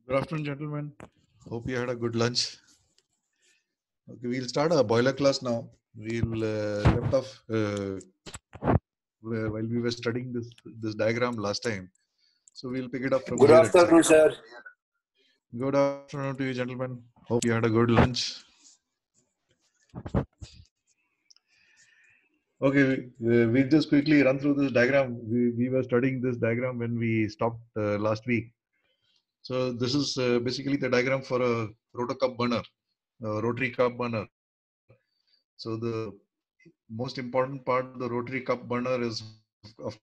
Good afternoon, gentlemen. Hope you had a good lunch. Okay, we'll start our boiler class now. We'll left off while we were studying this diagram last time. So we'll pick it up from Good here itself. afternoon, sir. Good afternoon to you, gentlemen. Hope you had a good lunch. Okay, we'll just quickly run through this diagram. We were studying this diagram when we stopped last week. So this is basically the diagram for a rotocup burner, a rotary cup burner. So the most important part of the rotary cup burner is, of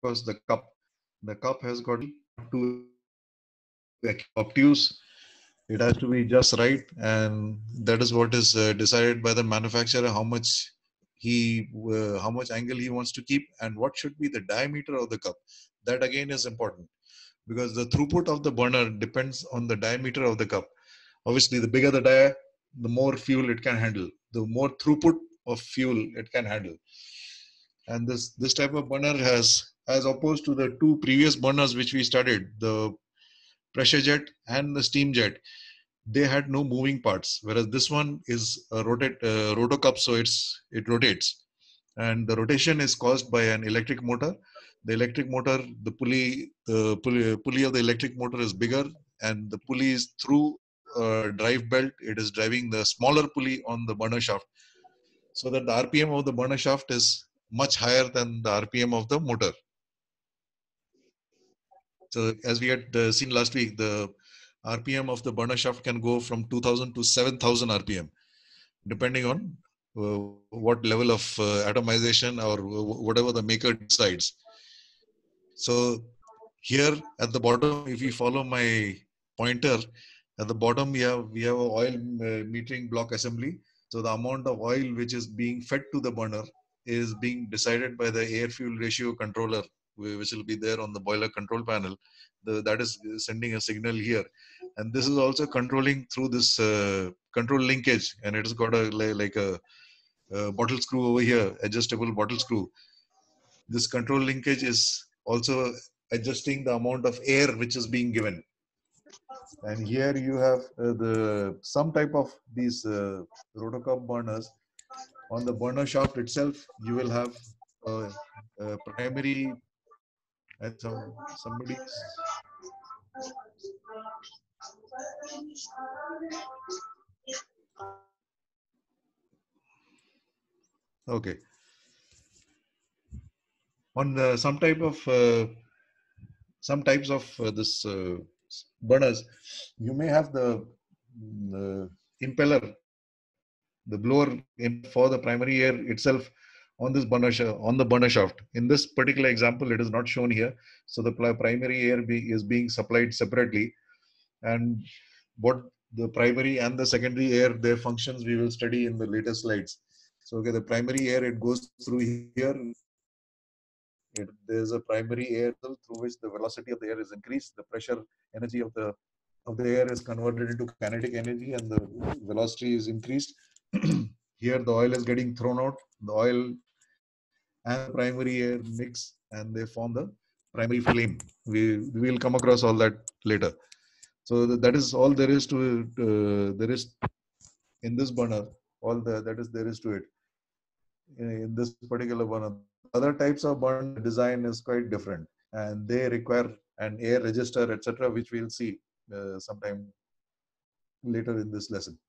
course, the cup. The cup has got to obtuse. It has to be just right, and that is what is decided by the manufacturer how much angle he wants to keep, and what should be the diameter of the cup. That again is important because the throughput of the burner depends on the diameter of the cup. Obviously, the bigger the dia, the more fuel it can handle, the more throughput of fuel it can handle. And this type of burner has, as opposed to the two previous burners which we studied, the pressure jet and the steam jet, they had no moving parts, whereas this one is a rotocup, so it rotates, and the rotation is caused by an electric motor. The electric motor, the pulley of the electric motor is bigger, and the pulley is through a drive belt. It is driving the smaller pulley on the burner shaft, so that the RPM of the burner shaft is much higher than the RPM of the motor. So as we had seen last week, the RPM of the burner shaft can go from 2000 to 7000 RPM, depending on what level of atomization or whatever the maker decides. So here at the bottom, if you follow my pointer, at the bottom we have a oil metering block assembly. So the amount of oil which is being fed to the burner is being decided by the air fuel ratio controller, which will be there on the boiler control panel. That is sending a signal here, and this is also controlling through this control linkage, and it has got a like a bottle screw over here, adjustable bottle screw. This control linkage is also adjusting the amount of air which is being given. And here you have some type of these rotocup burners. On the burner shaft itself, you will have a primary, and somebody's. Okay. On some types of this burners, you may have the impeller, the blower for the primary air itself on this on the burner shaft. In this particular example, it is not shown here. So the primary air is being supplied separately, and what the primary and the secondary air, their functions, we will study in the later slides. So okay, the primary air, it goes through here. There's a primary air through which the velocity of the air is increased. The pressure energy of the air is converted into kinetic energy, and the velocity is increased. Here the oil is getting thrown out. The oil and the primary air mix, and they form the primary flame. We will come across all that later. So that is all there is to it. There is in this burner, all that is there is to it in this particular burner. Other types of burner design is quite different, and they require an air register, etc., which we'll see sometime later in this lesson.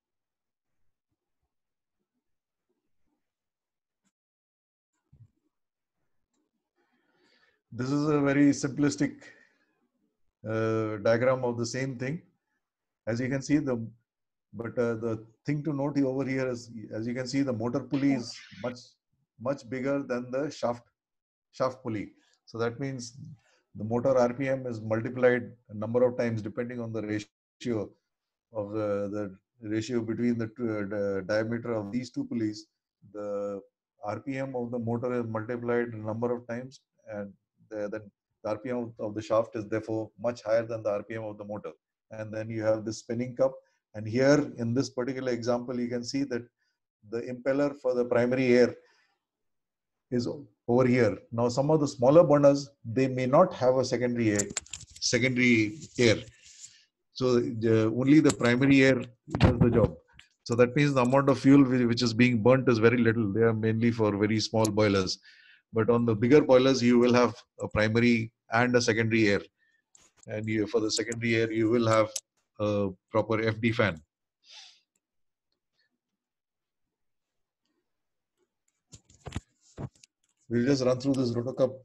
This is a very simplistic diagram of the same thing. As you can see, the thing to note over here is, as you can see, the motor pulley is much bigger than the shaft pulley. So that means the motor RPM is multiplied a number of times depending on the ratio of the ratio between the diameter of these two pulleys. The RPM of the motor is multiplied a number of times, and then the RPM of the shaft is therefore much higher than the RPM of the motor. And then you have the spinning cup. And here in this particular example, you can see that the impeller for the primary air is over here. Now, some of the smaller burners, they may not have a secondary air. So only the primary air does the job. So that means the amount of fuel which is being burnt is very little. They are mainly for very small boilers. But on the bigger boilers, you will have a primary and a secondary air. And for the secondary air, you will have a proper FD fan. We'll just run through this Rotocup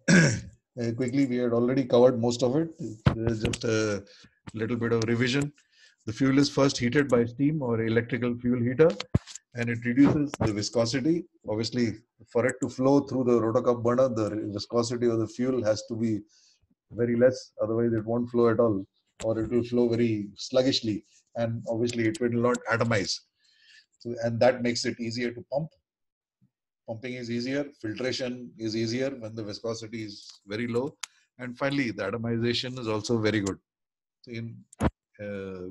quickly. We had already covered most of it. There's just a little bit of revision. The fuel is first heated by steam or electrical fuel heater, and it reduces the viscosity. Obviously, for it to flow through the Rotocup burner, the viscosity of the fuel has to be very less. Otherwise, it won't flow at all, or it will flow very sluggishly, and obviously, it will not atomize. So, and that makes it easier to pump. Pumping is easier, filtration is easier when the viscosity is very low, and finally the atomization is also very good,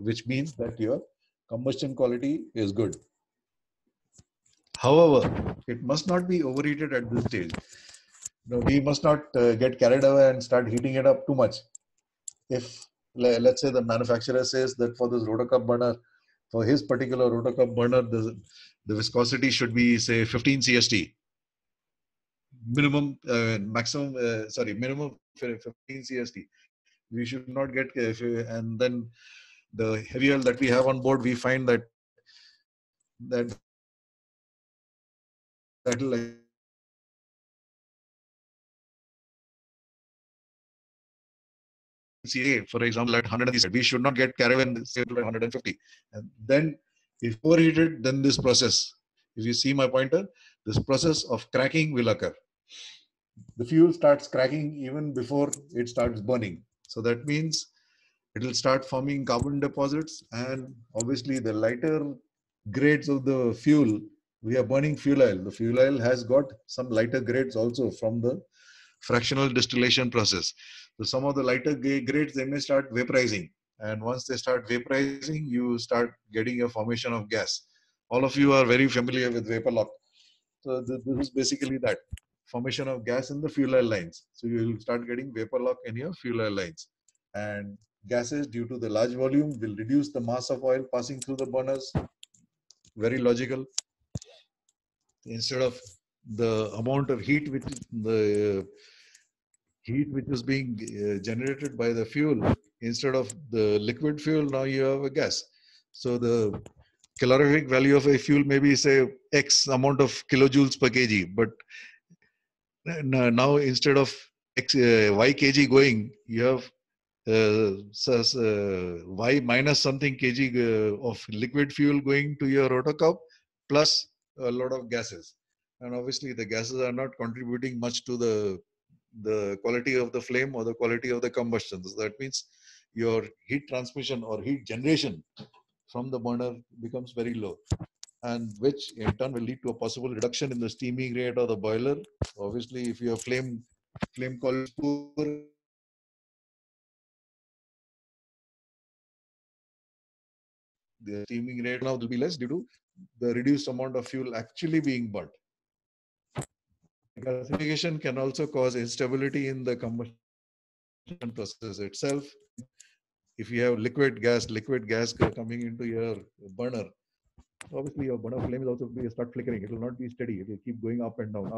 which means that your combustion quality is good. However, it must not be overheated at this stage. We must not get carried away and start heating it up too much. If let's say the manufacturer says that for this Rotocup burner, for his particular Rotocup burner, the viscosity should be say 15 CST. Minimum, minimum 15 CST. We should not get, and then the heavy oil that we have on board, we find that will for example, at 100, we should not get carried away say 150. And then if overheated, then this process, if you see my pointer, this process of cracking will occur. The fuel starts cracking even before it starts burning. So that means it will start forming carbon deposits, and obviously the lighter grades of the fuel, we are burning fuel oil. The fuel oil has got some lighter grades also from the fractional distillation process. So some of the lighter grades, they may start vaporizing. And once they start vaporizing, you start getting a formation of gas. All of you are very familiar with vapor lock. So this is basically that formation of gas in the fuel oil lines. So you will start getting vapor lock in your fuel oil lines. And gases, due to the large volume, will reduce the mass of oil passing through the burners. Very logical. Instead of the amount of heat which is being generated by the fuel, instead of the liquid fuel, now you have a gas. So the calorific value of a fuel may be say X amount of kilojoules per kg, but now instead of X, Y kg going, you have Y minus something kg of liquid fuel going to your Rotocup, plus a lot of gases. And obviously the gases are not contributing much to the quality of the flame or the quality of the combustion. So that means your heat transmission or heat generation from the burner becomes very low, and which in turn will lead to a possible reduction in the steaming rate of the boiler. Obviously, if your flame quality is poor, the steaming rate now will be less due to the reduced amount of fuel actually being burnt. Gasification can also cause instability in the combustion process itself. If you have liquid gas coming into your burner, obviously your burner flame is also start flickering. It will not be steady. It will keep going up and down,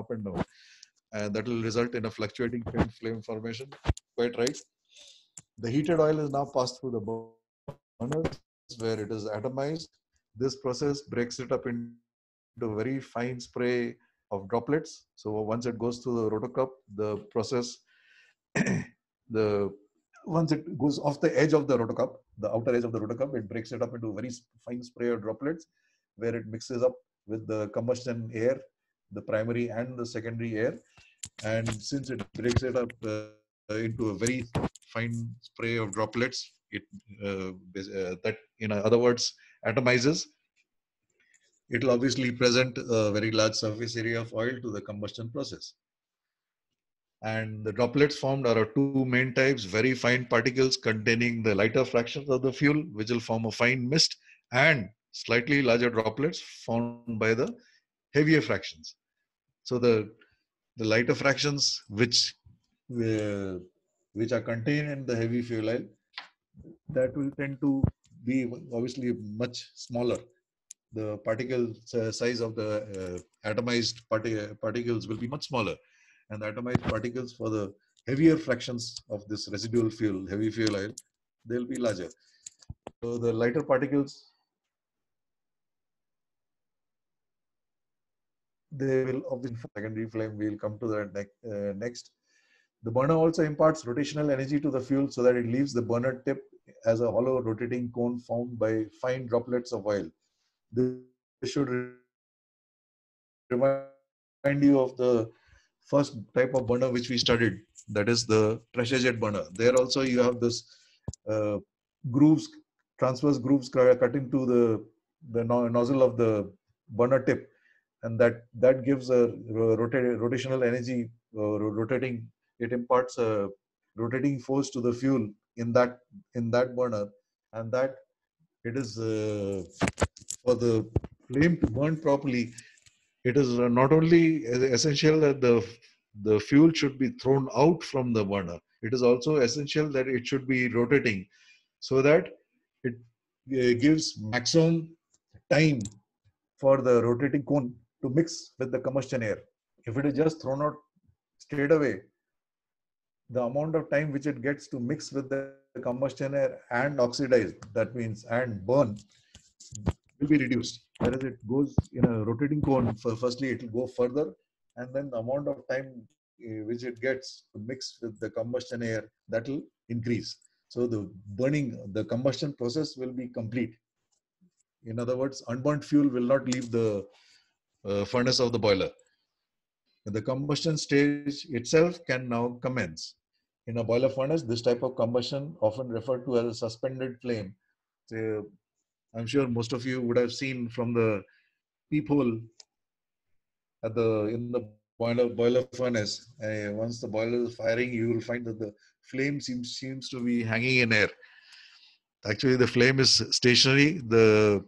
and that will result in a fluctuating flame formation. Quite right. The heated oil is now passed through the burners where it is atomized. This process breaks it up into a very fine spray of droplets. So once it goes through the Rotocup, the process, once it goes off the edge of the Rotocup, the outer edge of the Rotocup, it breaks it up into a very fine spray of droplets where it mixes up with the combustion air, the primary and the secondary air. And since it breaks it up into a very fine spray of droplets, it that in other words atomizes, it will obviously present a very large surface area of oil to the combustion process. And the droplets formed are two main types: very fine particles containing the lighter fractions of the fuel, which will form a fine mist, and slightly larger droplets formed by the heavier fractions. So the the lighter fractions which are contained in the heavy fuel oil, that will tend to be obviously much smaller. The particle size of the atomized particles will be much smaller, and the atomized particles for the heavier fractions of this residual fuel, heavy fuel oil, they'll be larger. So the lighter particles, they will obviously secondary flame. We'll come to that next. The burner also imparts rotational energy to the fuel so that it leaves the burner tip as a hollow rotating cone formed by fine droplets of oil. This should remind you of the first type of burner which we studied, that is the pressure jet burner. There also you have this uh, grooves, transverse grooves cutting to the nozzle of the burner tip, and that gives a rotational energy, rotating. It imparts a rotating force to the fuel in that burner, and that it is for the flame to burn properly. It is not only essential that the fuel should be thrown out from the burner. It is also essential that it should be rotating so that it gives maximum time for the rotating cone to mix with the combustion air. If it is just thrown out straight away, the amount of time which it gets to mix with the combustion air and oxidize, that means and burn, will be reduced. Whereas it goes in a rotating cone, firstly it will go further, and then the amount of time which it gets to mix with the combustion air, that will increase. So the burning, the combustion process will be complete. In other words, unburnt fuel will not leave the furnace of the boiler. The combustion stage itself can now commence. In a boiler furnace, this type of combustion, often referred to as a suspended flame. So I'm sure most of you would have seen from the peephole in the boiler furnace. Once the boiler is firing, you will find that the flame seems to be hanging in air. Actually, the flame is stationary. The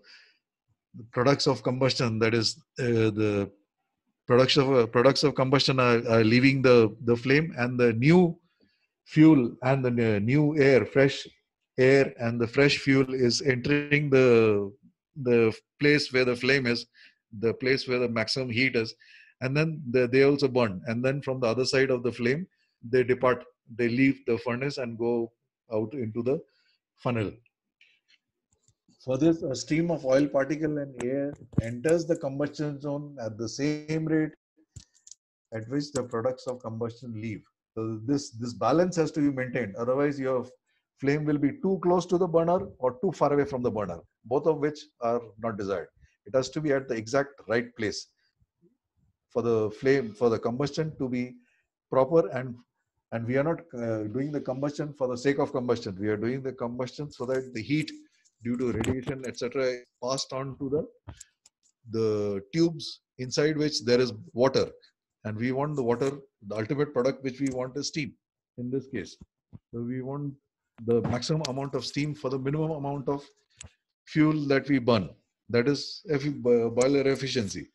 products of combustion, that is the products of combustion, are leaving the flame, and the new fuel and the new air, fresh air and the fresh fuel is entering the place where the flame is, the place where the maximum heat is, and then they also burn. And then from the other side of the flame, they depart, they leave the furnace and go out into the funnel. For this, a stream of oil particle and air enters the combustion zone at the same rate at which the products of combustion leave. So this balance has to be maintained. Otherwise, your flame will be too close to the burner or too far away from the burner, both of which are not desired. It has to be at the exact right place for the flame, for the combustion to be proper. And we are not doing the combustion for the sake of combustion. We are doing the combustion so that the heat due to radiation, etc., is passed on to the tubes inside which there is water. And we want the water, the ultimate product which we want is steam in this case. So we want the maximum amount of steam for the minimum amount of fuel that we burn. That is boiler efficiency.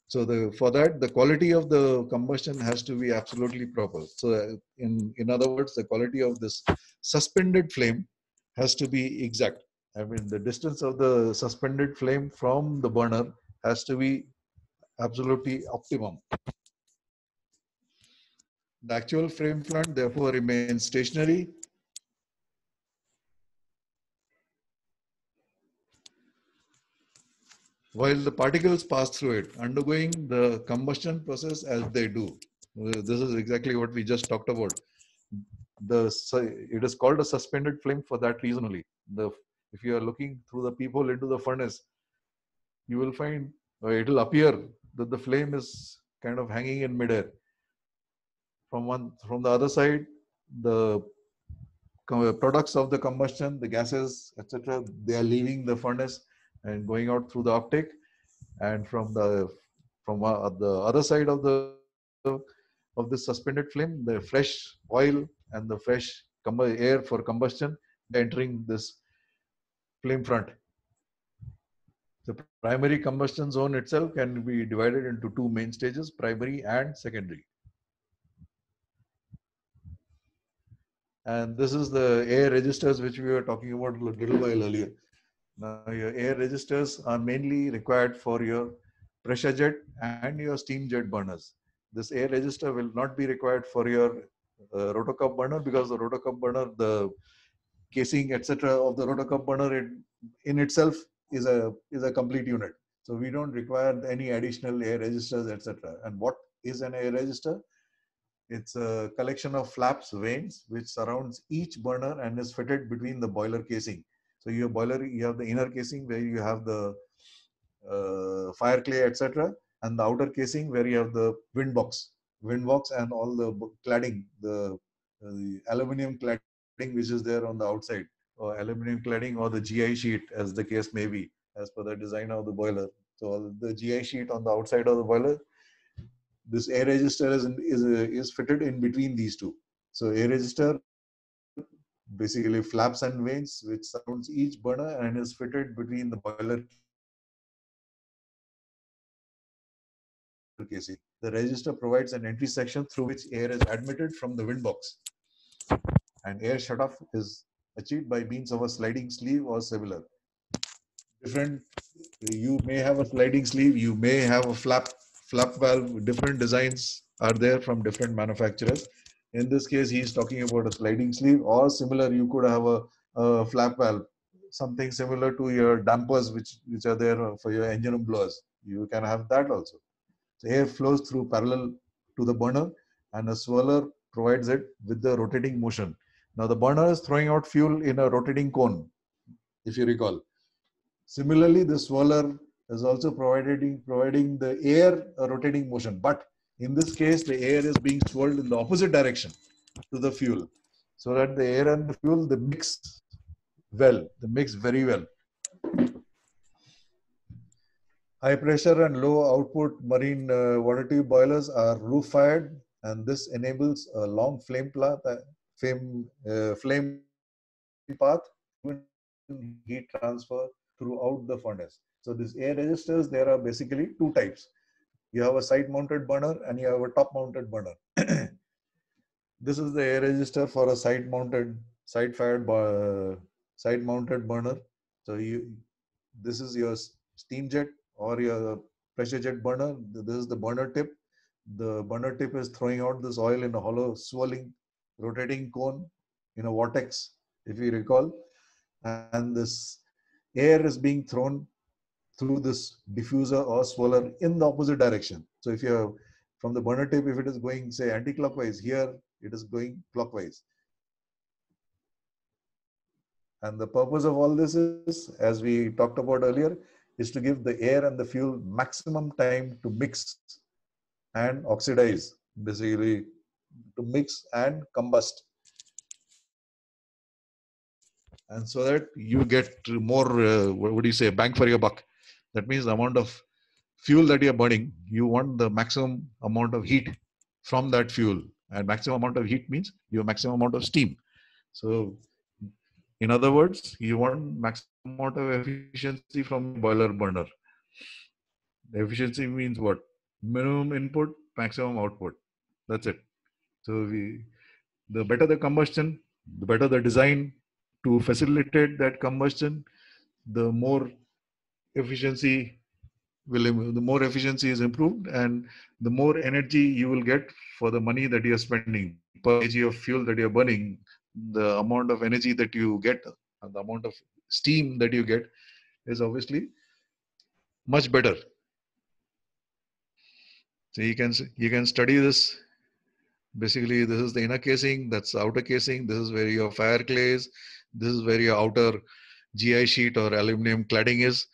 So for that, the quality of the combustion has to be absolutely proper. So in other words, the quality of this suspended flame has to be exact. I mean, the distance of the suspended flame from the burner has to be absolutely optimum. The actual flame front therefore remains stationary while the particles pass through it, undergoing the combustion process as they do. This is exactly what we just talked about. It is called a suspended flame for that reason only. If you are looking through the peephole into the furnace, you will find it will appear that the flame is kind of hanging in midair. From the other side, the products of the combustion, the gases, etc., they are leaving the furnace and going out through the uptake. And from the other side of this suspended flame, the fresh oil and the fresh air for combustion entering this flame front. The primary combustion zone itself can be divided into two main stages, primary and secondary. And this is the air registers which we were talking about a little while earlier. Now, your air registers are mainly required for your pressure jet and your steam jet burners. This air register will not be required for your rotocup burner, because the rotocup burner, the casing, etc., of the rotocup burner in itself is a complete unit. So we don't require any additional air registers, etc. And what is an air register? It's a collection of flaps, vanes, which surrounds each burner and is fitted between the boiler casing. So your boiler, you have the inner casing where you have the fire clay, etc., and the outer casing where you have the wind box, and all the cladding, the aluminum cladding which is there on the outside, or aluminum cladding, or the GI sheet, as the case may be, as per the design of the boiler. So the GI sheet on the outside of the boiler, this air register is fitted in between these two. So air register, basically flaps and vanes, which surrounds each burner and is fitted between the boiler casing and the outer casing. The register provides an entry section through which air is admitted from the wind box, and air shutoff is achieved by means of a sliding sleeve or similar. Different, you may have a sliding sleeve, you may have a flap valve. Different designs are there from different manufacturers. In this case, he's talking about a sliding sleeve, or similar, you could have a flap valve, something similar to your dampers, which are there for your engine room blowers. You can have that also. So air flows through parallel to the burner, and a swirler provides it with the rotating motion. Now the burner is throwing out fuel in a rotating cone, if you recall. Similarly, the swirler is also providing the air a rotating motion, but in this case, the air is being swirled in the opposite direction to the fuel, so that the air and the fuel, they mix very well. High pressure and low output marine water tube boilers are roof fired, and this enables a long flame path, even heat transfer throughout the furnace. So these air registers, there are basically two types. You have a side mounted burner and you have a top mounted burner. This is the air register for a side mounted burner. So this is your steam jet or your pressure jet burner. This is the burner tip. The burner tip is throwing out this oil in a hollow, swirling, rotating cone in a vortex, if you recall. And this air is being thrown through this diffuser or swirler in the opposite direction. So if you're from the burner tip, if it is going, say, anti-clockwise, here it is going clockwise. And the purpose of all this is, as we talked about earlier, is to give the air and the fuel maximum time to mix and oxidize, basically to mix and combust. And so that you get more, what do you say, bang for your buck. That means the amount of fuel that you're burning, you want the maximum amount of heat from that fuel. And maximum amount of heat means your maximum amount of steam. So in other words, you want maximum amount of efficiency from your boiler burner. Efficiency means what? Minimum input, maximum output. That's it. So the better the combustion, the better the design to facilitate that combustion, the more efficiency the more efficiency is improved, and the more energy you will get for the money that you're spending per kg of fuel that you're burning. The amount of energy that you get and the amount of steam that you get is obviously much better. So you can study this. Basically, this is the inner casing, that's the outer casing. This is where your fire clay is. This is where your outer GI sheet or aluminum cladding is.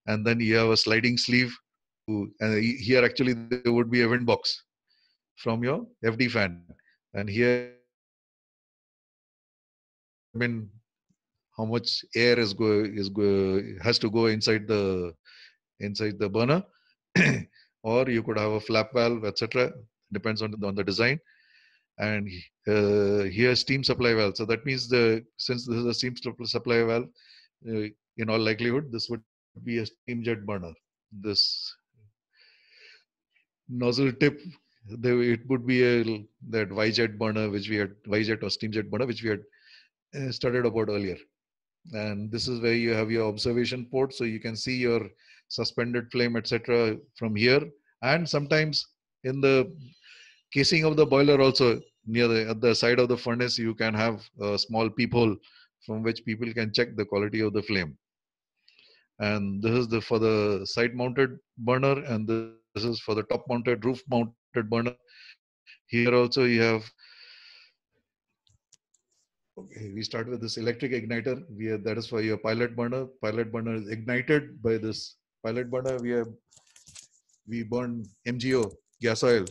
And then you have a sliding sleeve. And here actually there would be a wind box from your FD fan. And here determine how much air has to go inside the burner, or you could have a flap valve, etc. Depends on the design. And here steam supply valve. So that means since this is a steam supply valve, in all likelihood this would be a steam jet burner. This nozzle tip it would be that Y-jet burner, which we had, Y-jet or steam jet burner, which we had studied about earlier. And this is where you have your observation port, so you can see your suspended flame, etc. from here. And sometimes in the casing of the boiler also, near at the side of the furnace, you can have a small peephole from which people can check the quality of the flame. And this is for the side mounted burner, and this is for the top mounted, roof mounted burner. Here also you have, okay, we start with this electric igniter. That is for your pilot burner. Pilot burner is ignited by this pilot burner. We burn MGO, gas oil.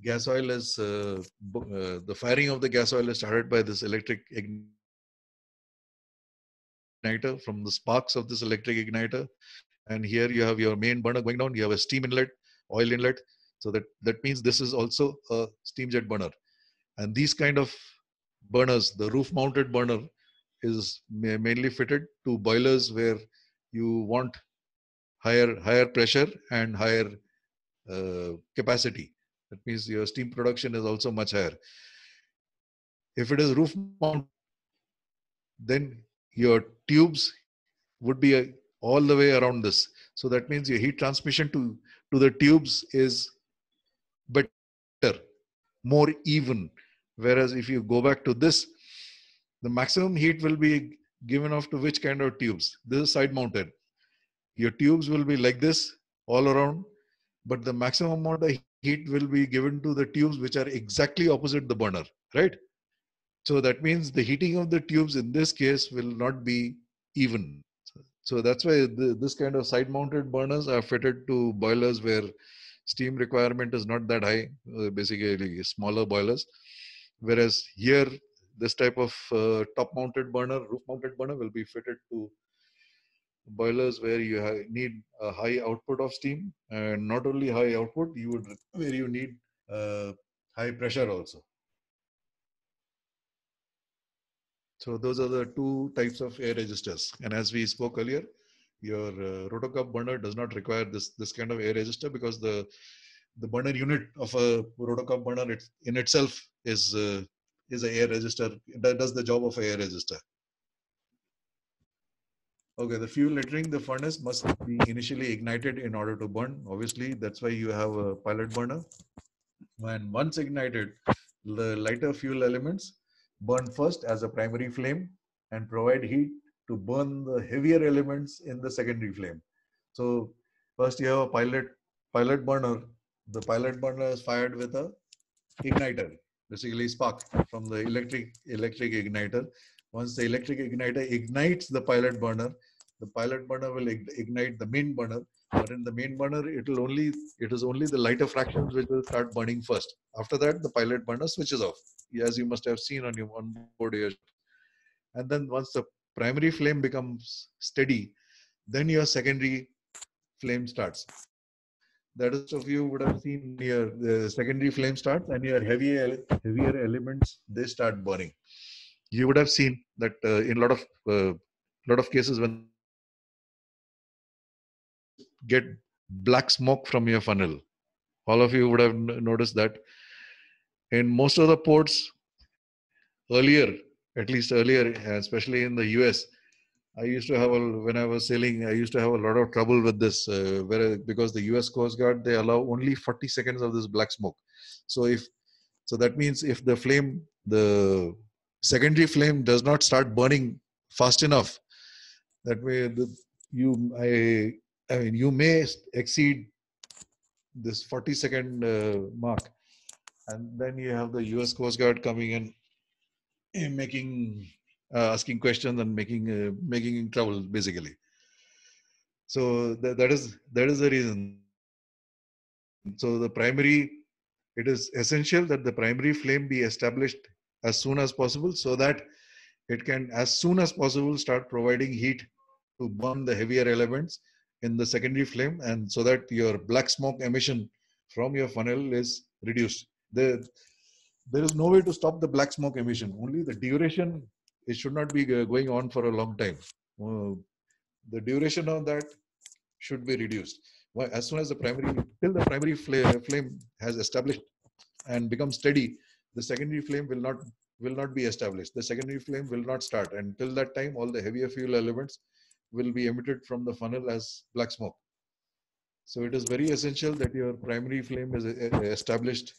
Gas oil is the firing of the gas oil is started by this electric igniter, from the sparks of this electric igniter. And here you have your main burner going down. You have a steam inlet, oil inlet. So that means this is also a steam jet burner. And these kind of burners, the roof mounted burner, is mainly fitted to boilers where you want higher pressure and higher capacity. That means your steam production is also much higher. If it is roof mounted, then your tubes would be all the way around this. So that means your heat transmission to the tubes is better, more even. Whereas if you go back to this, the maximum heat will be given off to which kind of tubes? This is side mounted. Your tubes will be like this all around, but the maximum amount of heat will be given to the tubes which are exactly opposite the burner, right? So that means the heating of the tubes in this case will not be even. So that's why this kind of side mounted burners are fitted to boilers where steam requirement is not that high, basically smaller boilers. Whereas here, this type of top mounted burner, roof mounted burner will be fitted to boilers where you need a high output of steam, and not only high output, where you need high pressure also. So those are the two types of air registers. And as we spoke earlier, your rotocup burner does not require this kind of air register, because the burner unit of a rotocup burner in itself is an air register. That does the job of an air register. Okay, the fuel entering the furnace must be initially ignited in order to burn. Obviously, that's why you have a pilot burner. And once ignited, the lighter fuel elements burn first as a primary flame and provide heat to burn the heavier elements in the secondary flame. So first you have a pilot burner. The pilot burner is fired with a igniter, basically spark from the electric igniter. Once the electric igniter ignites the pilot burner will ignite the main burner. But in the main burner, it is only the lighter fractions which will start burning first. After that, the pilot burner switches off, as you must have seen on your onboard here. And then once the primary flame becomes steady, then your secondary flame starts. That is, of you would have seen your the secondary flame starts, and your heavier elements, they start burning. You would have seen that in a lot of cases, when get black smoke from your funnel. All of you would have noticed that in most of the ports earlier, at least earlier, especially in the US, I used to have when I was sailing, I used to have a lot of trouble with this, because the US Coast Guard, they allow only 40 seconds of this black smoke. So that means if the secondary flame does not start burning fast enough, that way you may exceed this 40-second mark, and then you have the US Coast Guard coming in, asking questions and making trouble, basically. So that is the reason. So it is essential that the primary flame be established as soon as possible, so that it can as soon as possible start providing heat to burn the heavier elements in the secondary flame, and so that your black smoke emission from your funnel is reduced. There is no way to stop the black smoke emission. Only the duration, it should not be going on for a long time. The duration of that should be reduced. as soon as till the primary flame has established and become steady, the secondary flame will not be established. The secondary flame will not start. And till that time, all the heavier fuel elements will be emitted from the funnel as black smoke. So it is very essential that your primary flame is established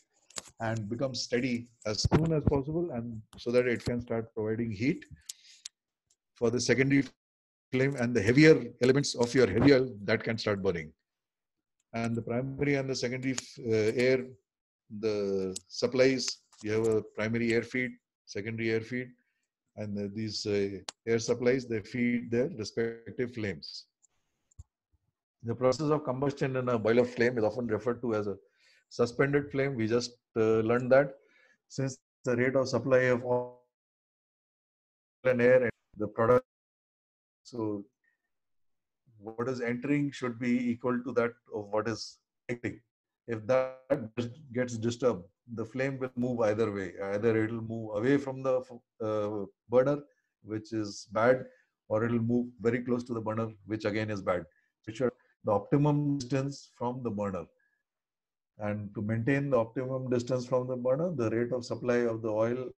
and becomes steady as soon as possible, and so that it can start providing heat for the secondary flame and the heavier elements of your heavy oil that can start burning. And the primary and the secondary air, the supplies, you have a primary air feed, secondary air feed, and these air supplies, they feed their respective flames. The process of combustion in a boiler flame is often referred to as a suspended flame. We just learned that since the rate of supply of oil and air and the product, so what is entering should be equal to that of what is exiting. If that gets disturbed, the flame will move either way. Either it will move away from the burner, which is bad, or it will move very close to the burner, which again is bad. It should the optimum distance from the burner. And to maintain the optimum distance from the burner, the rate of supply of the oil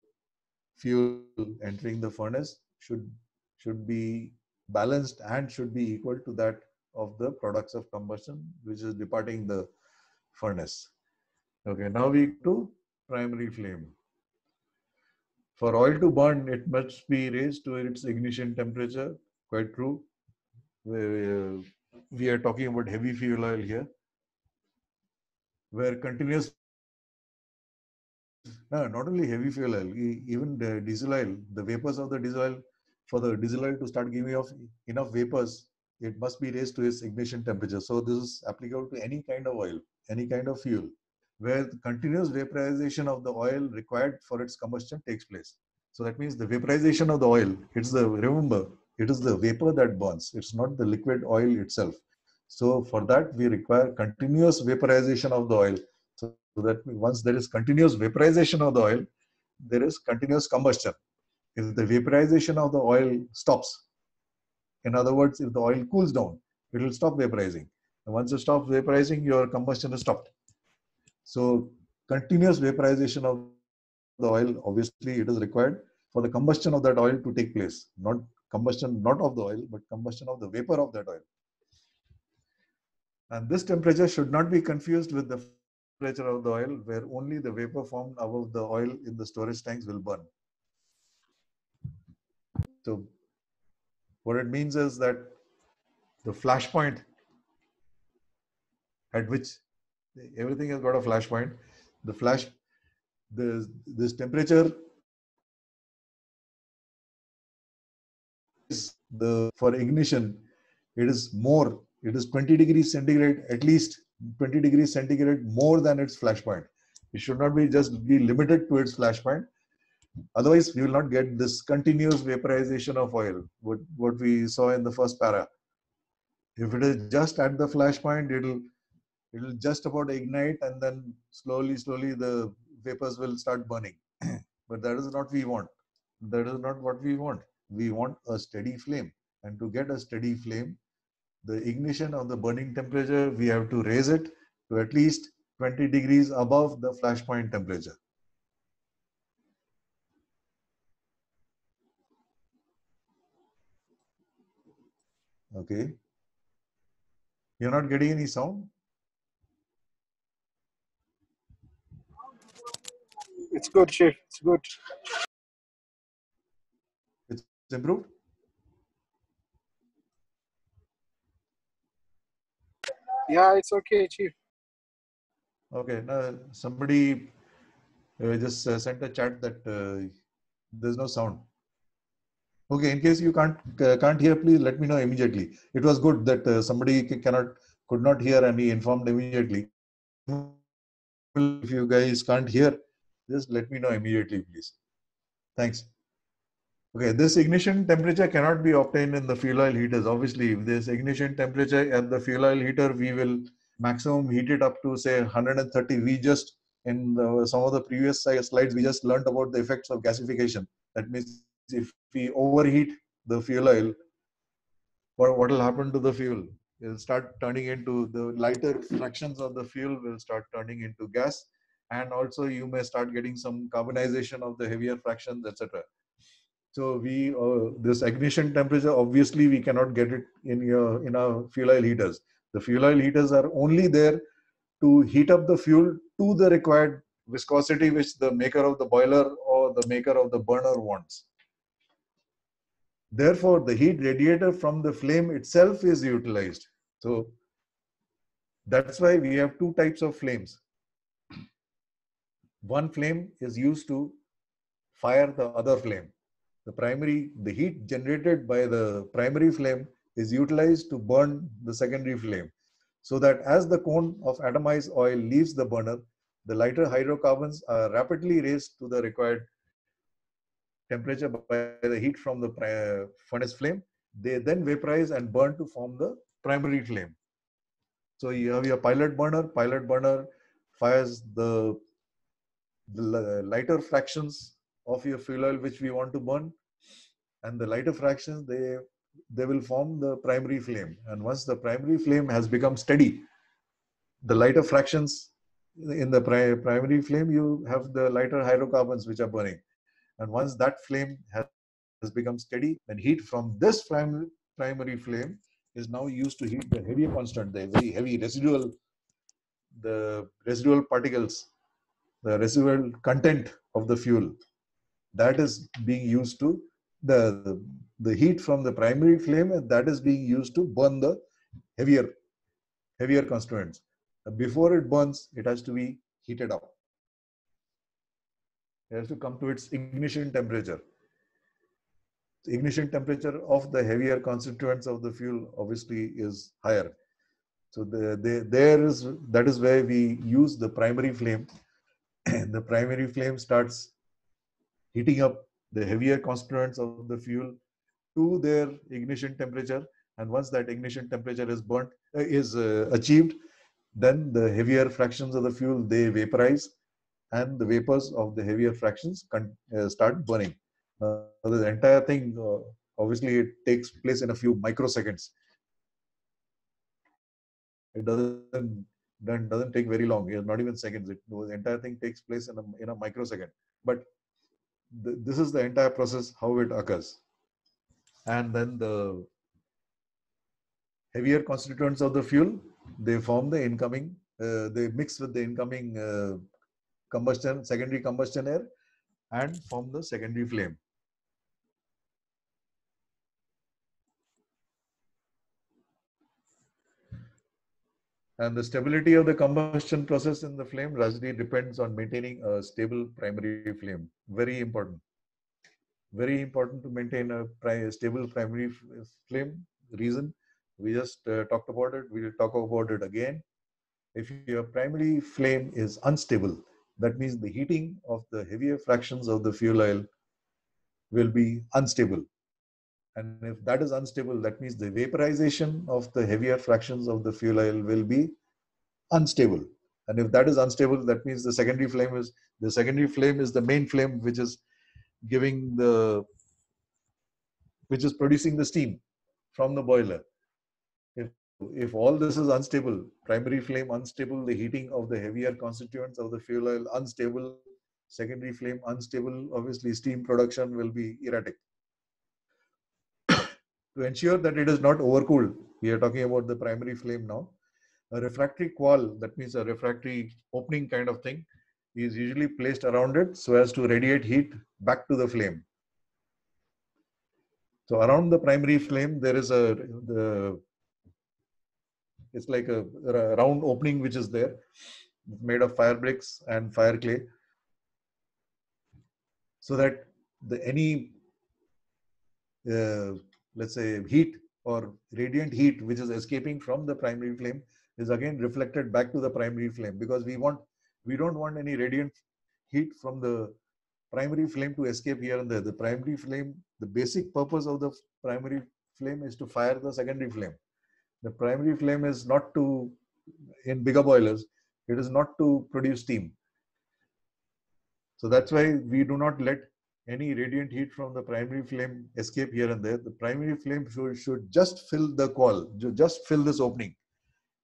fuel entering the furnace should be balanced and should be equal to that of the products of combustion, which is departing the furnace. Okay, now we go to primary flame. For oil to burn, it must be raised to its ignition temperature. Quite true. We are talking about heavy fuel oil here, where continuous, no, not only heavy fuel oil, even the diesel oil, the vapors of the diesel oil, for the diesel oil to start giving off enough vapors, it must be raised to its ignition temperature. So this is applicable to any kind of oil, any kind of fuel, where the continuous vaporization of the oil required for its combustion takes place. So that means the vaporization of the oil, remember, it is the vapor that burns. It's not the liquid oil itself. So for that, we require continuous vaporization of the oil. So that once there is continuous vaporization of the oil, there is continuous combustion. If the vaporization of the oil stops, in other words, if the oil cools down, it will stop vaporizing. And once it stops vaporizing, your combustion is stopped. So continuous vaporization of the oil, obviously it is required for the combustion of that oil to take place. Not combustion, not of the oil, but combustion of the vapor of that oil. And this temperature should not be confused with the temperature of the oil, where only the vapor formed above the oil in the storage tanks will burn. So what it means is that the flash point at which everything has got a flash point, this temperature is for ignition, it is 20 degrees centigrade, at least 20 degrees centigrade more than its flash point. It should not be just be limited to its flash point. Otherwise, we will not get this continuous vaporization of oil, what we saw in the first para. If it is just at the flash point, it'll just about ignite, and then slowly the vapors will start burning. But that is not what we want. That is not what we want. We want a steady flame. And to get a steady flame, the ignition of the burning temperature, we have to raise it to at least 20 degrees above the flash point temperature. Okay. You're not getting any sound? It's good, Chief. It's good. It's improved? Yeah, it's okay, Chief. Okay. Now, somebody just sent a chat that there's no sound. Okay. In case you can't hear, please let me know immediately. It was good that somebody could not hear and he informed immediately. If you guys can't hear, just let me know immediately, please. Thanks. Okay, this ignition temperature cannot be obtained in the fuel oil heaters. Obviously, if this ignition temperature at the fuel oil heater, we will maximum heat it up to say 130. We just, in some of the previous slides, we just learned about the effects of gasification. That means if we overheat the fuel oil, what will happen to the fuel? will start turning into the lighter fractions of the fuel will start turning into gas, and also you may start getting some carbonization of the heavier fractions, etc. So we this ignition temperature, obviously we cannot get it in our fuel oil heaters. The fuel oil heaters are only there to heat up the fuel to the required viscosity which the maker of the boiler or the maker of the burner wants. Therefore, the heat radiated from the flame itself is utilized. So that's why we have two types of flames. One flame is used to fire the other flame. The heat generated by the primary flame is utilized to burn the secondary flame. So that as the cone of atomized oil leaves the burner, the lighter hydrocarbons are rapidly raised to the required temperature by the heat from the furnace flame. They then vaporize and burn to form the primary flame. So you have your pilot burner. Pilot burner fires the lighter fractions of your fuel oil which we want to burn, and the lighter fractions they will form the primary flame. And once the primary flame has become steady, the lighter fractions in the primary flame, you have the lighter hydrocarbons which are burning. And once that flame has become steady, then heat from this primary flame is now used to heat the heavier constant, the very heavy residual particles, the residual content of the fuel. That is being used to the heat from the primary flame, and that is being used to burn the heavier constituents. Before it burns, it has to be heated up. It has to come to its ignition temperature. The ignition temperature of the heavier constituents of the fuel obviously is higher. So that is where we use the primary flame. The primary flame starts heating up the heavier constituents of the fuel to their ignition temperature, and once that ignition temperature is achieved, then the heavier fractions of the fuel they vaporize, and the vapors of the heavier fractions start burning. The entire thing, obviously, it takes place in a few microseconds. It doesn't take very long. It's not even seconds. The entire thing takes place in a microsecond. But this is the entire process how it occurs. And then the heavier constituents of the fuel, they form the incoming. They mix with the incoming secondary combustion air, and form the secondary flame. And the stability of the combustion process in the flame largely depends on maintaining a stable primary flame. Very important. Very important to maintain a stable primary flame. Reason, we just talked about it. We will talk about it again. If your primary flame is unstable, that means the heating of the heavier fractions of the fuel oil will be unstable. And if that is unstable, that means the vaporization of the heavier fractions of the fuel oil will be unstable. And if that is unstable, that means the secondary flame is the main flame which is producing the steam from the boiler. If all this is unstable, primary flame unstable, the heating of the heavier constituents of the fuel oil unstable, secondary flame unstable, obviously steam production will be erratic. To ensure that it is not overcooled, we are talking about the primary flame now. A refractory coil, that means a refractory opening kind of thing, is usually placed around it so as to radiate heat back to the flame. So around the primary flame, there is it's like a round opening which is there, made of fire bricks and fire clay, so that any let's say heat or radiant heat which is escaping from the primary flame is again reflected back to the primary flame, because we don't want any radiant heat from the primary flame to escape here and there. The primary flame, the basic purpose of the primary flame is to fire the secondary flame. The primary flame is not to, in bigger boilers, it is not to produce steam. So that's why we do not let any radiant heat from the primary flame escape here and there. The primary flame should just fill the coil, just fill this opening.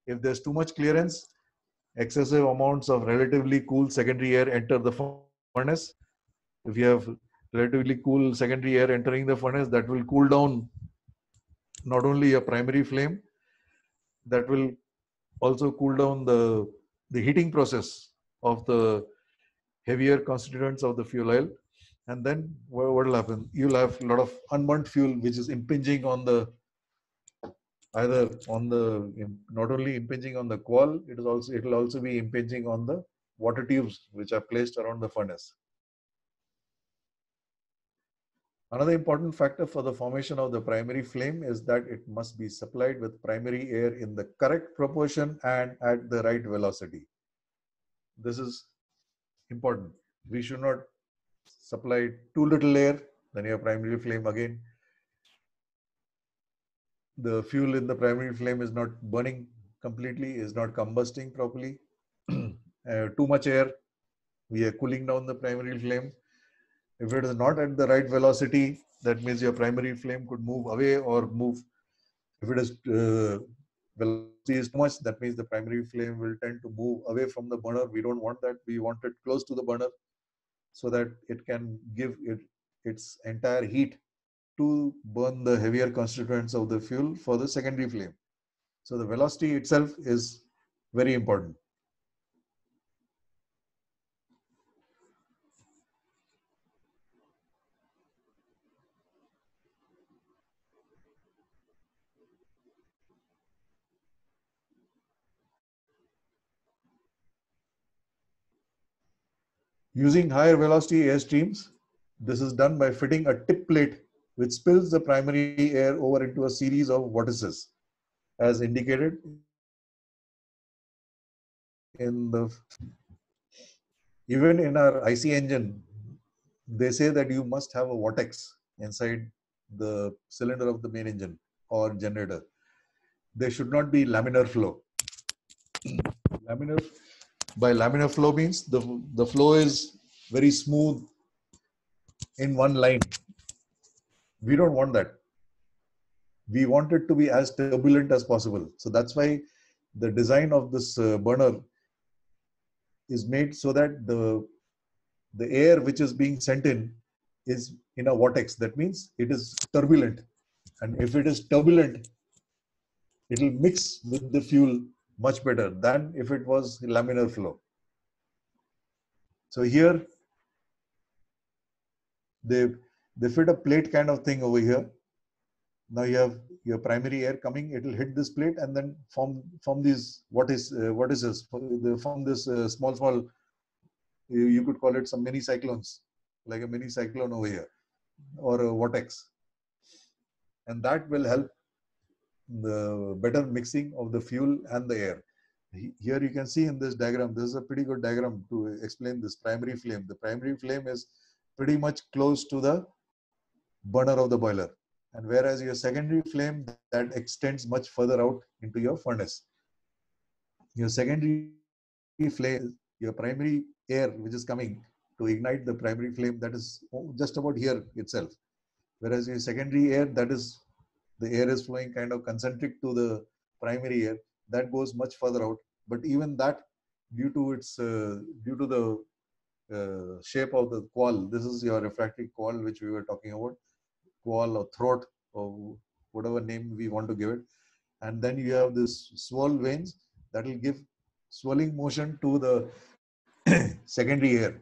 If there's too much clearance, excessive amounts of relatively cool secondary air enter the furnace. If you have relatively cool secondary air entering the furnace, that will cool down not only a primary flame, that will also cool down the heating process of the heavier constituents of the fuel oil. And then what will happen? You'll have a lot of unburnt fuel which is impinging on the, either on the, not only impinging on the coil, it will also be impinging on the water tubes which are placed around the furnace. Another important factor for the formation of the primary flame is that it must be supplied with primary air in the correct proportion and at the right velocity. This is important. We should not supply too little air, then your primary flame again, the fuel in the primary flame is not burning completely, is not combusting properly. Too much air, we are cooling down the primary flame. If it is not at the right velocity, that means your primary flame could move away or move. If it is velocity is too much, that means the primary flame will tend to move away from the burner. We don't want that. We want it close to the burner so that it can give its entire heat to burn the heavier constituents of the fuel for the secondary flame. So the velocity itself is very important. Using higher velocity air streams, this is done by fitting a tip plate which spills the primary air over into a series of vortices, as indicated in the. Even in our IC engine, they say that you must have a vortex inside the cylinder of the main engine or generator. There should not be laminar flow. By laminar flow means the flow is very smooth in one line. We don't want that. We want it to be as turbulent as possible. So that's why the design of this burner is made so that the air which is being sent in is in a vortex. That means it is turbulent. And if it is turbulent, it will mix with the fuel much better than if it was laminar flow. So here they fit a plate kind of thing over here. Now you have your primary air coming, it will hit this plate and then form these, what is this? They form this small, you could call it some mini cyclones, like a mini cyclone over here, or a vortex. And that will help the better mixing of the fuel and the air. Here you can see in this diagram, this is a pretty good diagram to explain this primary flame. The primary flame is pretty much close to the burner of the boiler. And whereas your secondary flame, that extends much further out into your furnace. Your secondary flame, your primary air which is coming to ignite the primary flame, that is just about here itself. Whereas your secondary air, that is, the air is flowing kind of concentric to the primary air, that goes much further out. But even that, due to its due to the shape of the coil, this is your refractory coil which we were talking about, coil or throat or whatever name we want to give it. And then you have this swirl vanes that will give swirling motion to the secondary air.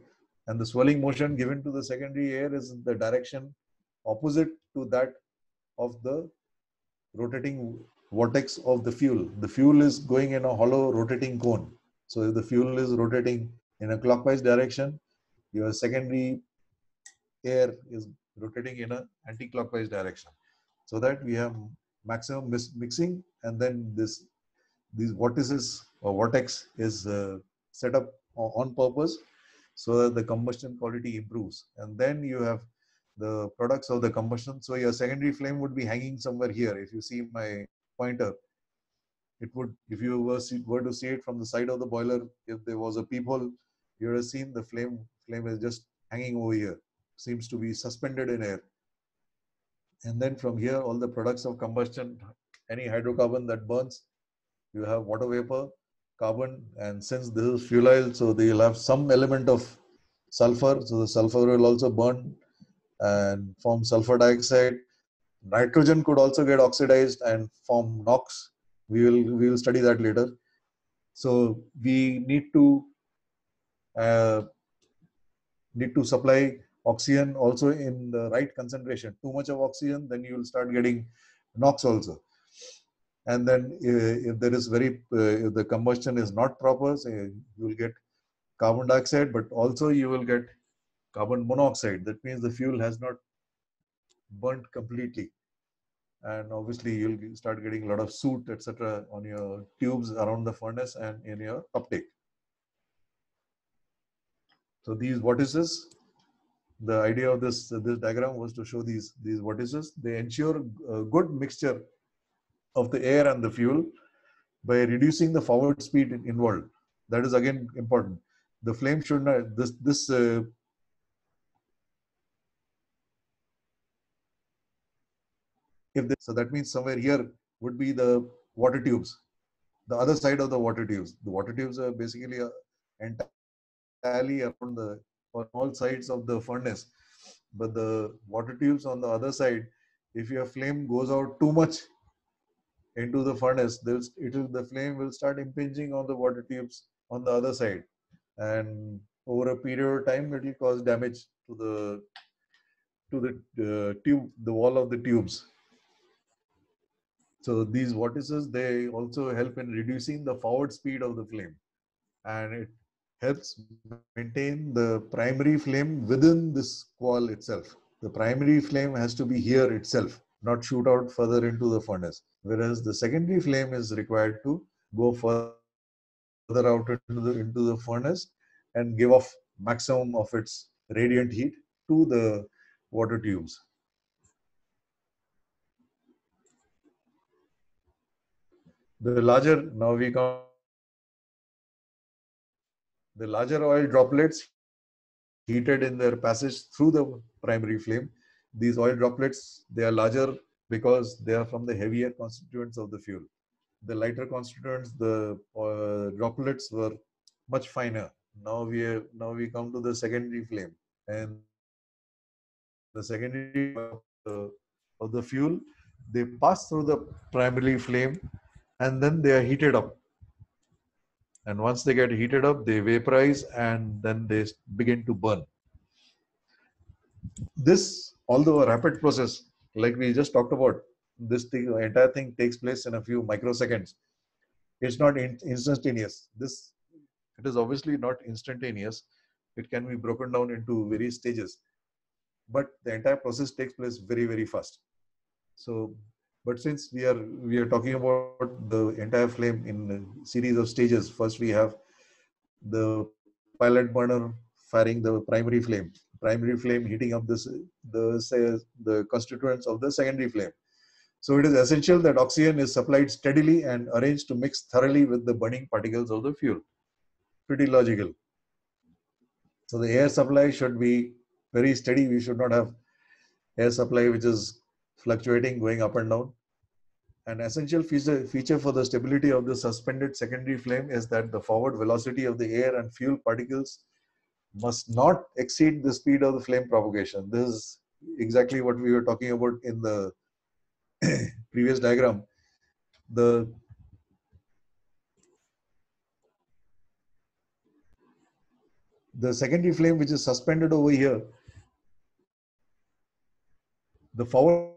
And the swirling motion given to the secondary air is the direction opposite to that of the rotating vortex of the fuel. The fuel is going in a hollow rotating cone. So if the fuel is rotating in a clockwise direction, your secondary air is rotating in an anti-clockwise direction. So that we have maximum mixing, and then these vortices or vortex is set up on purpose so that the combustion quality improves. And then you have the products of the combustion. So your secondary flame would be hanging somewhere here. If you see my pointer, it would, if you were to see it from the side of the boiler, if there was a peephole, you would have seen the flame is just hanging over here. seems to be suspended in air. And then from here, all the products of combustion, any hydrocarbon that burns, you have water vapor, carbon, and since this is fuel oil, so they'll have some element of sulfur. So the sulfur will also burn and form sulfur dioxide. Nitrogen could also get oxidized and form NOx. We will study that later. So we uh, need to supply oxygen also in the right concentration. Too much of oxygen, then you will start getting NOx also. And then if there is if the combustion is not proper, so you will get carbon dioxide, but also you will get carbon monoxide. That means the fuel has not burnt completely. And obviously you'll start getting a lot of soot, etc. on your tubes around the furnace and in your uptake. So these vortices, the idea of this diagram was to show these vortices. They ensure a good mixture of the air and the fuel by reducing the forward speed involved. That is again important. The flame should not, so that means somewhere here would be the water tubes, the other side of the water tubes. The water tubes are basically entirely around on all sides of the furnace. But the water tubes on the other side, if your flame goes out too much into the furnace, the flame will start impinging on the water tubes on the other side, and over a period of time, it will cause damage to the tube, the wall of the tubes. So these vortices, they also help in reducing the forward speed of the flame, and it helps maintain the primary flame within this coil itself. The primary flame has to be here itself, not shoot out further into the furnace, whereas the secondary flame is required to go further out into the furnace and give off maximum of its radiant heat to the water tubes. The larger oil droplets heated in their passage through the primary flame. These oil droplets, they are larger because they are from the heavier constituents of the fuel. The lighter constituents, the droplets were much finer. Now we come to the secondary flame, and the secondary of the fuel, they pass through the primary flame and then they are heated up. And once they get heated up, they vaporize and then they begin to burn. This, although a rapid process, like we just talked about, entire thing takes place in a few microseconds. It's not instantaneous. It is obviously not instantaneous. It can be broken down into various stages, but the entire process takes place very, very fast. So, but since we are talking about the entire flame in a series of stages, first we have the pilot burner firing the primary flame heating up the constituents of the secondary flame. So it is essential that oxygen is supplied steadily and arranged to mix thoroughly with the burning particles of the fuel. Pretty logical. So the air supply should be very steady. We should not have air supply which is fluctuating, going up and down. An essential feature for the stability of the suspended secondary flame is that the forward velocity of the air and fuel particles must not exceed the speed of the flame propagation. This is exactly what we were talking about in the previous diagram. The secondary flame which is suspended over here, the forward